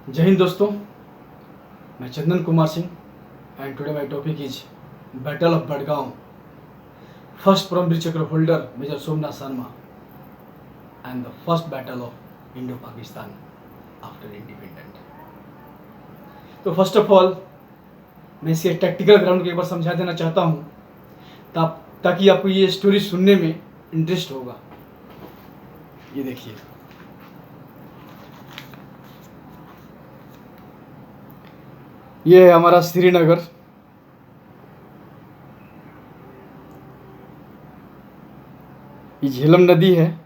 जय हिंद दोस्तों, मैं Chandan Kumar Singh and today my topic is battle of Badgam. First Paramvir Chakra holder major Somnath Sharma and the first battle of Indo Pakistan after independent. तो first of all मैं इसे टैक्टिकल ग्राउंड के एक बार समझा देना चाहता हूँ ताकि आपको ये स्टोरी सुनने में इंटरेस्ट होगा। ये देखिए, ये है हमारा श्रीनगर। ये झेलम नदी है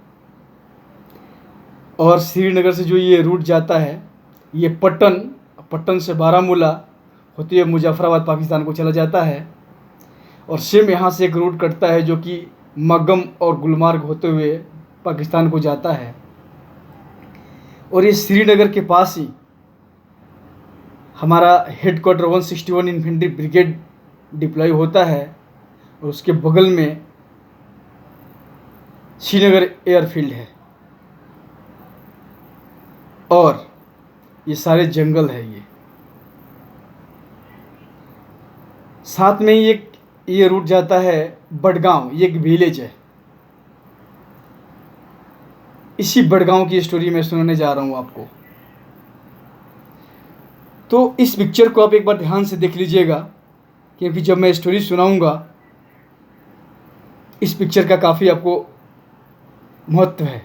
और श्रीनगर से जो ये रूट जाता है ये पट्टन से बारामूला होते हुए मुजफ्फराबाद पाकिस्तान को चला जाता है। और सेम यहाँ से एक रूट कटता है जो कि मगम और गुलमार्ग होते हुए पाकिस्तान को जाता है। और ये श्रीनगर के पास ही हमारा हेडक्वार्टर 161 इन्फेंट्री ब्रिगेड डिप्लॉय होता है और उसके बगल में श्रीनगर एयरफील्ड है और ये सारे जंगल है। ये साथ में ही ये रूट जाता है बडगांव, ये एक विलेज है। इसी बडगांव की स्टोरी मैं सुनाने जा रहा हूँ आपको। तो इस पिक्चर को आप एक बार ध्यान से देख लीजिएगा, क्योंकि जब मैं स्टोरी सुनाऊंगा इस पिक्चर का काफ़ी आपको महत्व है।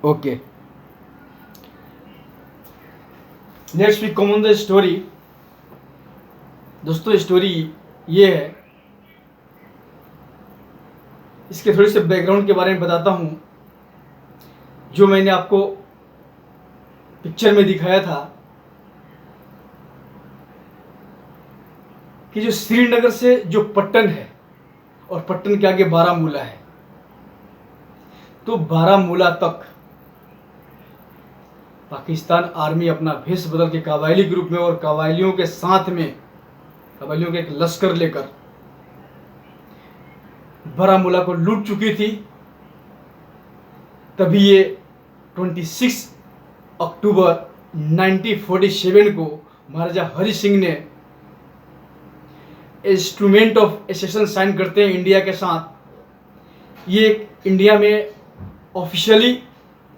Okay, let's we come on the story. दोस्तों, स्टोरी ये है, इसके थोड़ी से बैकग्राउंड के बारे में बताता हूँ। जो मैंने आपको पिक्चर में दिखाया था कि जो श्रीनगर से जो पट्टन है और पट्टन के आगे बारामूला है, तो बारामूला तक पाकिस्तान आर्मी अपना भेष बदल के कबायली ग्रुप में और कबायलियों के साथ में कबायलियों के एक लश्कर लेकर बारामूला को लूट चुकी थी। तभी ये 26 अक्टूबर 1947 को महाराजा हरि सिंह ने इंस्ट्रूमेंट ऑफ एसेशन साइन करते हैं इंडिया के साथ। ये इंडिया में ऑफिशियली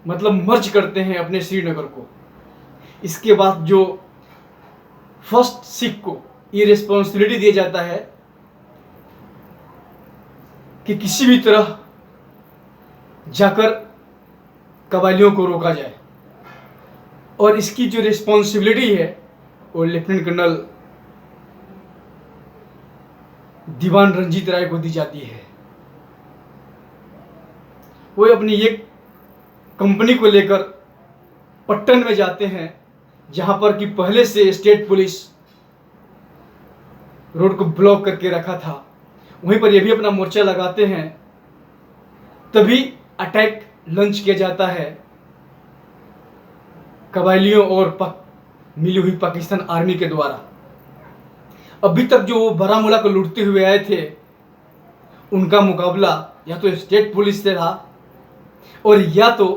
मतलब मर्ज करते हैं अपने श्रीनगर को। इसके बाद जो फर्स्ट सिख को ये रिस्पॉन्सिबिलिटी दिया जाता है कि किसी भी तरह जाकर कबायलियों को रोका जाए, और इसकी जो रिस्पॉन्सिबिलिटी है वो लेफ्टिनेंट कर्नल दीवान रंजीत राय को दी जाती है। वो अपनी एक कंपनी को लेकर पट्टन में जाते हैं, जहां पर कि पहले से स्टेट पुलिस रोड को ब्लॉक करके रखा था। वहीं पर ये भी अपना मोर्चा लगाते हैं। तभी अटैक लॉन्च किया जाता है कबायलियों और मिली हुई पाकिस्तान आर्मी के द्वारा। अभी तक जो वो बारामूला को लूटते हुए आए थे, उनका मुकाबला या तो स्टेट पुलिस से था और या तो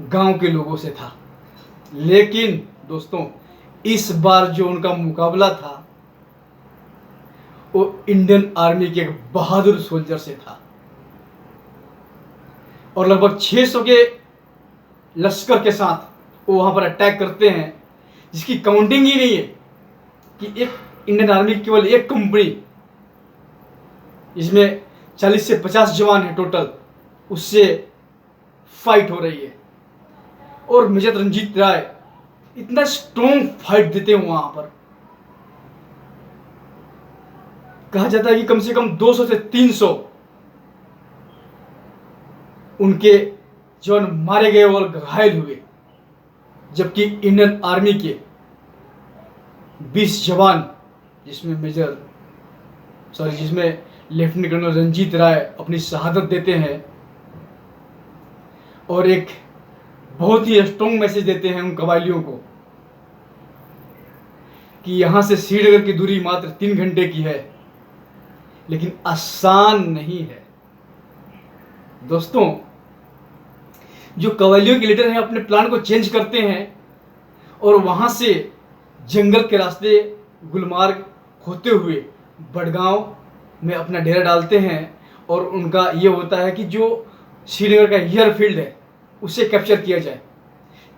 गांव के लोगों से था। लेकिन दोस्तों, इस बार जो उनका मुकाबला था वो इंडियन आर्मी के एक बहादुर सोल्जर से था। और लगभग 600 के लश्कर के साथ वो वहां पर अटैक करते हैं, जिसकी काउंटिंग ही नहीं है कि एक इंडियन आर्मी की केवल एक कंपनी, इसमें 40 से 50 जवान है टोटल, उससे फाइट हो रही है। और मेजर रंजीत राय इतना स्ट्रॉन्ग फाइट देते हैं वहां पर। कहा जाता है कि कम से कम 200 से 300 उनके जवान मारे गए और घायल हुए, जबकि इंडियन आर्मी के 20 जवान, जिसमें लेफ्टिनेंट कर्नल रंजीत राय अपनी शहादत देते हैं और एक बहुत ही स्ट्रॉन्ग मैसेज देते हैं उन कबायलियों को कि यहां से श्रीनगर की दूरी मात्र 3 घंटे की है, लेकिन आसान नहीं है। दोस्तों, जो कवालियों के लीडर हैं अपने प्लान को चेंज करते हैं और वहाँ से जंगल के रास्ते गुलमार्ग होते हुए बड़गांव में अपना डेरा डालते हैं। और उनका ये होता है कि जो श्रीनगर का एयरफील्ड है उसे कैप्चर किया जाए,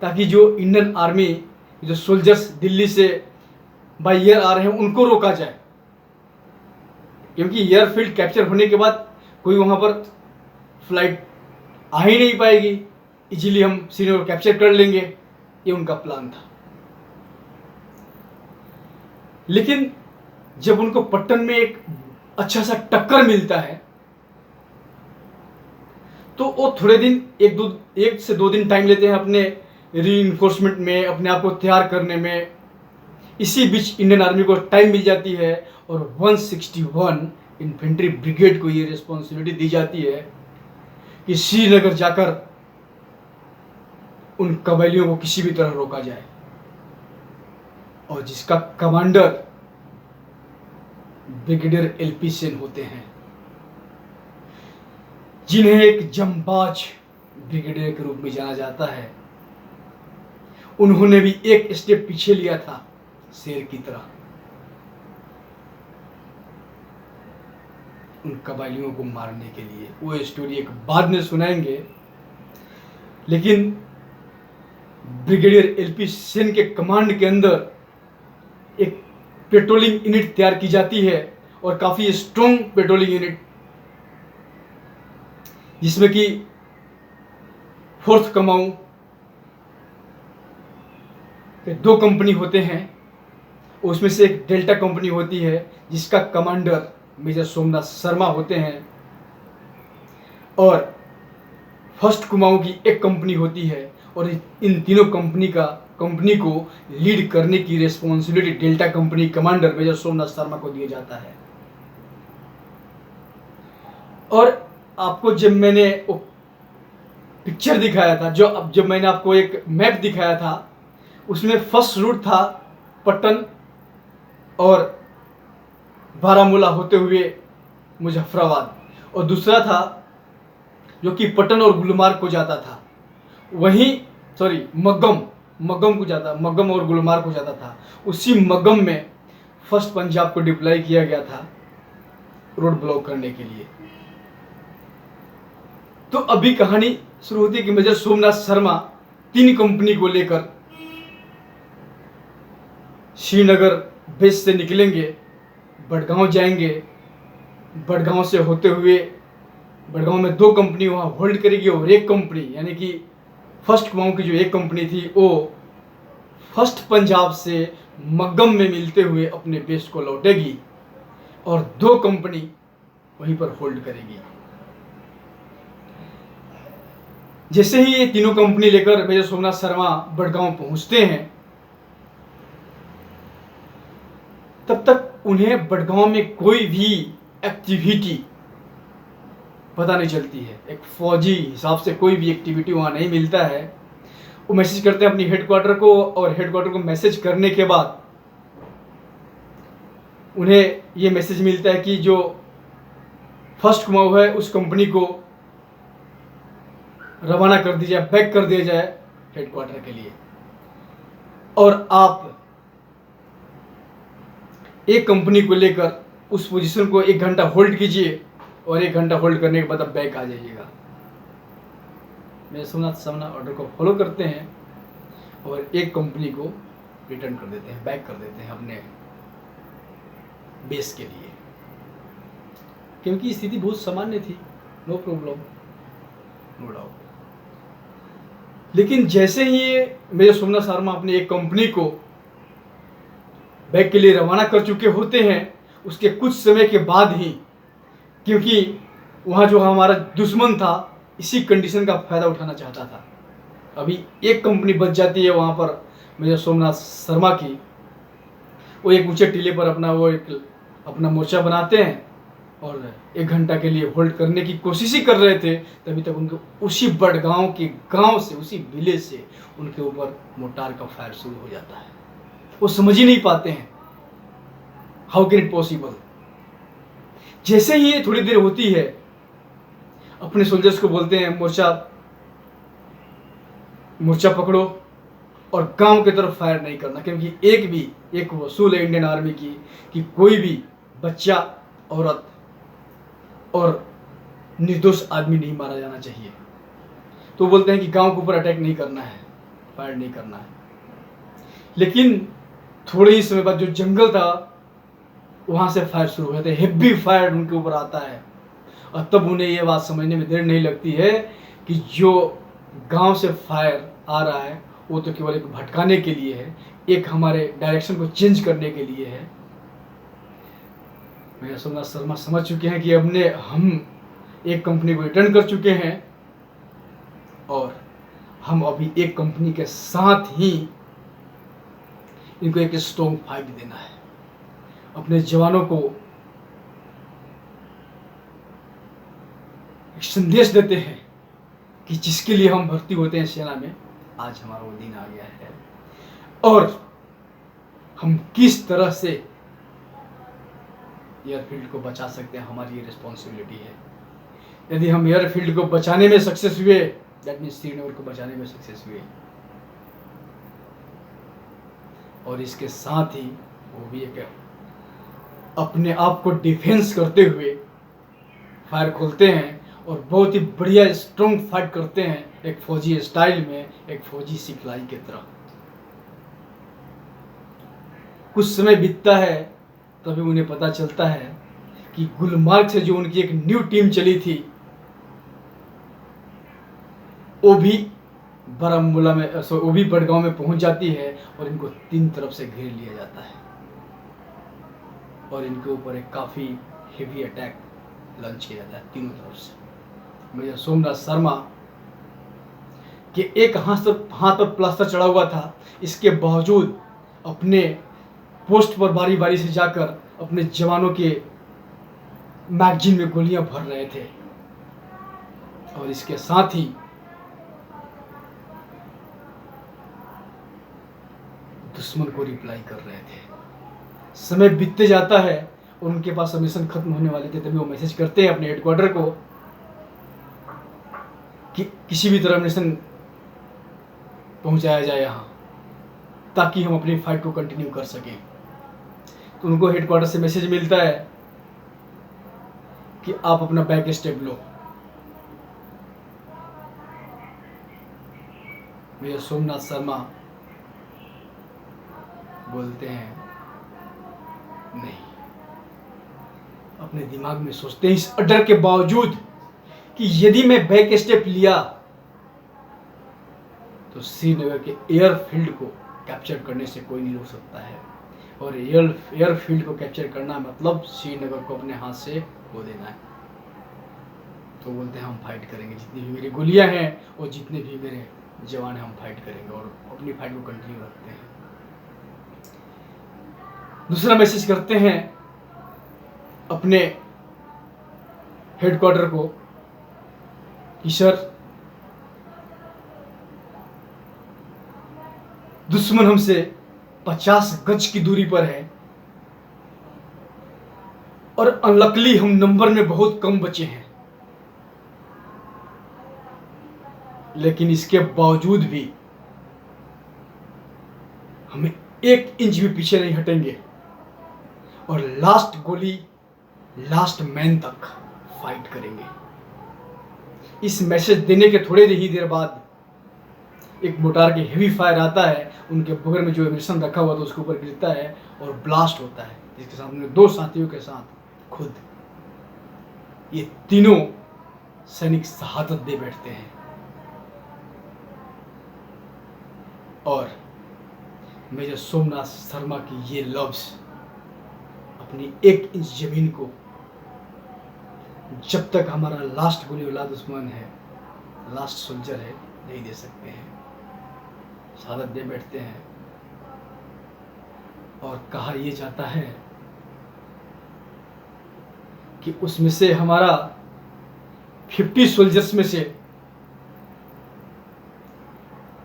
ताकि जो इंडियन आर्मी जो सोल्जर्स दिल्ली से बाय एयर आ रहे हैं उनको रोका जाए, क्योंकि एयरफील्ड कैप्चर होने के बाद कोई वहाँ पर फ्लाइट आ ही नहीं पाएगी, इजीली हम श्रीनगर कैप्चर कर लेंगे, ये उनका प्लान था। लेकिन जब उनको पट्टन में एक अच्छा सा टक्कर मिलता है तो वो थोड़े दिन एक से दो दिन टाइम लेते हैं अपने रीइंफोर्समेंट में, अपने आप को तैयार करने में। इसी बीच इंडियन आर्मी को टाइम मिल जाती है और 161 इन्फेंट्री ब्रिगेड को ये रिस्पॉन्सिबिलिटी दी जाती है कि श्रीनगर जाकर उन कबायलियों को किसी भी तरह रोका जाए, और जिसका कमांडर ब्रिगेडियर एलपी सेन होते हैं, जिन्हें एक जंबाज ब्रिगेडियर के रूप में जाना जाता है। उन्होंने भी एक स्टेप पीछे लिया था शेर की तरह, उन कबायलियों को मारने के लिए। वो स्टोरी एक बाद में सुनाएंगे। लेकिन ब्रिगेडियर एलपी सेन के कमांड के अंदर एक पेट्रोलिंग यूनिट तैयार की जाती है, और काफी स्ट्रॉन्ग पेट्रोलिंग यूनिट, जिसमें कि 4th कुमाऊं के 2 कंपनी होते हैं। उसमें से एक डेल्टा कंपनी होती है जिसका कमांडर मेजर सोमनाथ शर्मा होते हैं, और 1st कुमाऊं की एक कंपनी होती है, और इन तीनों कंपनी को लीड करने की responsibility Delta company commander Major Somnath Sharma को दिया जाता है। और आपको जब मैंने वो पिक्चर दिखाया था, जब मैंने आपको एक मैप दिखाया था, उसमें फर्स्ट रूट था पट्टन और बारामूला होते हुए मुजफ्फराबाद, और दूसरा था जो कि पट्टन और गुलमार्ग को जाता था, मग्गम और गुलमार्ग को जाता था। उसी मग्गम में 1st पंजाब को डिप्लॉय किया गया था रोड ब्लॉक करने के लिए। तो अभी कहानी शुरू होती है कि मेजर सोमनाथ शर्मा 3 कंपनी को लेकर श्रीनगर बेस से निकलेंगे, बड़गांव जाएंगे, बड़गांव से होते हुए बड़गांव में 2 कंपनी वहाँ होल्ड करेगी, और एक कंपनी यानी कि 1st कुमाऊं की जो एक कंपनी थी वो 1st पंजाब से मग्गम में मिलते हुए अपने बेस को लौटेगी, और 2 कंपनी वहीं पर होल्ड करेगी। जैसे ही ये तीनों कंपनी लेकर मेजर सोमनाथ शर्मा बड़गांव पहुंचते हैं, तब तक उन्हें बड़गांव में कोई भी एक्टिविटी पता नहीं चलती है। एक फौजी हिसाब से कोई भी एक्टिविटी वहाँ नहीं मिलता है। वो मैसेज करते हैं अपनी हेडक्वार्टर को, और हेडक्वार्टर को मैसेज करने के बाद उन्हें ये मैसेज मिलता है कि जो 1st कुमाऊं है उस कंपनी को रवाना कर दिया जाए, बैक कर दिया जाए हेडक्वार्टर के लिए, और आप एक कंपनी को लेकर उस पोजीशन को 1 घंटा होल्ड कीजिए, और 1 घंटा होल्ड करने के बाद आप बैक आ जाइएगा। मेरे सोमनाथ शर्मा ऑर्डर को फॉलो करते हैं और एक कंपनी को रिटर्न कर देते हैं, बैक कर देते हैं अपने बेस के लिए, क्योंकि स्थिति बहुत सामान्य थी, नो प्रॉब्लम, नो डाउट। लेकिन जैसे ही मेरे सोमनाथ शर्मा अपनी एक कंपनी को बैक के लिए रवाना कर चुके होते हैं, उसके कुछ समय के बाद ही, क्योंकि वहाँ जो हमारा दुश्मन था इसी कंडीशन का फ़ायदा उठाना चाहता था, अभी एक कंपनी बच जाती है वहाँ पर मेजर सोमनाथ शर्मा की। वो एक ऊंचे टीले पर अपना मोर्चा बनाते हैं और 1 घंटा के लिए होल्ड करने की कोशिश ही कर रहे थे, तभी तक उनके उसी बड़गांव के गांव से, उसी विलेज से उनके ऊपर मोर्टार का फायर शुरू हो जाता है। वो समझ ही नहीं पाते हैं, हाउ कैन इट पॉसिबल। जैसे ही ये थोड़ी देर होती है, अपने सोल्जर्स को बोलते हैं मोर्चा मोर्चा पकड़ो और गांव की तरफ फायर नहीं करना, क्योंकि एक वसूल है इंडियन आर्मी की कि कोई भी बच्चा, औरत और निर्दोष आदमी नहीं मारा जाना चाहिए। तो बोलते हैं कि गांव के ऊपर अटैक नहीं करना है, फायर नहीं करना है। लेकिन थोड़े ही समय बाद जो जंगल था वहां से फायर शुरू हो जाते हैं, हेवी फायर उनके ऊपर आता है। और तब उन्हें ये बात समझने में देर नहीं लगती है कि जो गांव से फायर आ रहा है वो तो केवल एक भटकाने के लिए है, एक हमारे डायरेक्शन को चेंज करने के लिए है। मेजर सोमनाथ शर्मा समझ चुके हैं कि हम एक कंपनी को रिटर्न कर चुके हैं और हम अभी एक कंपनी के साथ ही इनको एक स्ट्रॉन्ग फाइट देना है। अपने जवानों को एक संदेश देते हैं कि जिसके लिए हम भर्ती होते हैं सेना में, आज हमारा वो दिन आ गया है और हम किस तरह से एयरफील्ड को बचा सकते हैं, हमारी ये रिस्पॉन्सिबिलिटी है। यदि हम एयरफील्ड को बचाने में सक्सेस हुए, दैट मीन्स श्रीनगर को बचाने में सक्सेस हुए। और इसके साथ ही वो भी एक अपने आप को डिफेंस करते हुए फायर खोलते हैं और बहुत ही बढ़िया स्ट्रॉन्ग फाइट करते हैं, एक फौजी स्टाइल में, एक फौजी सिखलाई की तरह। कुछ समय बीतता है तभी उन्हें पता चलता है कि गुलमार्ग से जो उनकी एक न्यू टीम चली थी वो भी बारामूला में, वो भी बड़गांव में पहुंच जाती है और इनको 3 तरफ से घेर लिया जाता है और इनके ऊपर एक काफ़ी हेवी अटैक लॉन्च किया जाता है तीनों तरफ से। मेजर सोमनाथ शर्मा के एक हाथ पर प्लास्टर चढ़ा हुआ था, इसके बावजूद अपने पोस्ट पर बारी बारी से जाकर अपने जवानों के मैगजीन में गोलियां भर रहे थे और इसके साथ ही दुश्मन को रिप्लाई कर रहे थे। समय बीतते जाता है और उनके पास मिशन खत्म होने वाले थे तभी वो मैसेज करते हैं अपने हेडक्वार्टर को कि किसी भी तरह मिशन पहुंचाया जाए यहाँ, ताकि हम अपनी फाइट को कंटिन्यू कर सकें। तो उनको हेडक्वार्टर से मैसेज मिलता है कि आप अपना बैक स्टेप लो। मेजर सोमनाथ शर्मा बोलते हैं नहीं, अपने दिमाग में सोचते हैं इस डर के बावजूद कि यदि मैं बैक स्टेप लिया तो श्रीनगर के एयरफील्ड को कैप्चर करने से कोई नहीं रोक सकता है और एयरफील्ड को कैप्चर करना मतलब श्रीनगर को अपने हाथ से खो देना है। तो बोलते हैं हम फाइट करेंगे, जितनी भी मेरी गोलियां हैं और जितने भी मेरे जवान हैं हम फाइट करेंगे और अपनी फाइट को कंटिन्यू रखते हैं। दूसरा मैसेज करते हैं अपने हेडक्वार्टर को कि सर दुश्मन हमसे 50 गज की दूरी पर है और अनलकली हम नंबर में बहुत कम बचे हैं, लेकिन इसके बावजूद भी हमें 1 इंच भी पीछे नहीं हटेंगे और लास्ट गोली लास्ट मैन तक फाइट करेंगे। इस मैसेज देने के थोड़े ही देर बाद एक मोटार के हेवी फायर आता है, उनके बगल में जो एमिशन रखा हुआ था उसके ऊपर गिरता है और ब्लास्ट होता है, जिसके सामने 2 साथियों के साथ खुद ये तीनों सैनिक शहादत दे बैठते हैं। और मेजर सोमनाथ शर्मा की ये लफ्ज अपनी 1 इंच जमीन को जब तक हमारा लास्ट गोली वाला दुश्मन है, लास्ट सोल्जर है, नहीं दे सकते हैं, शहादत दे बैठते हैं। और कहा यह जाता है कि उसमें से हमारा 50 सोल्जर्स में से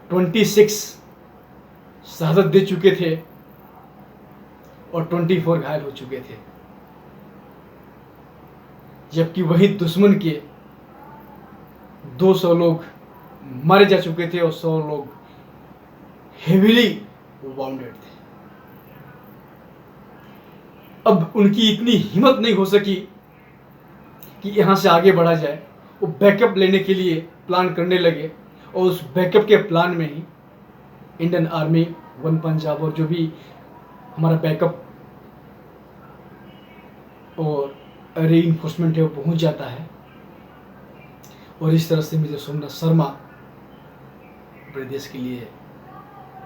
26 शहादत दे चुके थे और 24 घायल हो चुके थे, जबकि वही दुश्मन के 200 लोग मारे जा चुके थे और 100 लोग हेविली वाउंडेड थे। अब उनकी इतनी हिम्मत नहीं हो सकी कि यहाँ से आगे बढ़ा जाए। वो बैकअप लेने के लिए प्लान करने लगे और उस बैकअप के प्लान में ही इंडियन आर्मी, वन पंजाब और जो भी हमारा बैकअप और रीइंफोर्समेंट है वो पहुंच जाता है। और इस तरह से मेजर सोमनाथ शर्मा अपने देश के लिए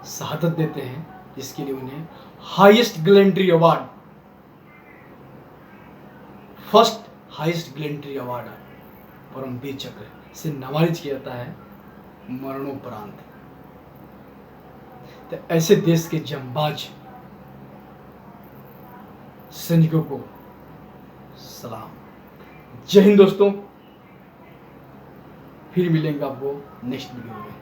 शहादत देते हैं, जिसके लिए उन्हें highest gallantry award, first highest gallantry award Paramvir Chakra से नवाजित किया जाता है मरणोपरांत। तो ऐसे देश के जंबाज सैनिकों को सलाम। जय हिंद दोस्तों, फिर मिलेंगे आपको नेक्स्ट वीडियो में।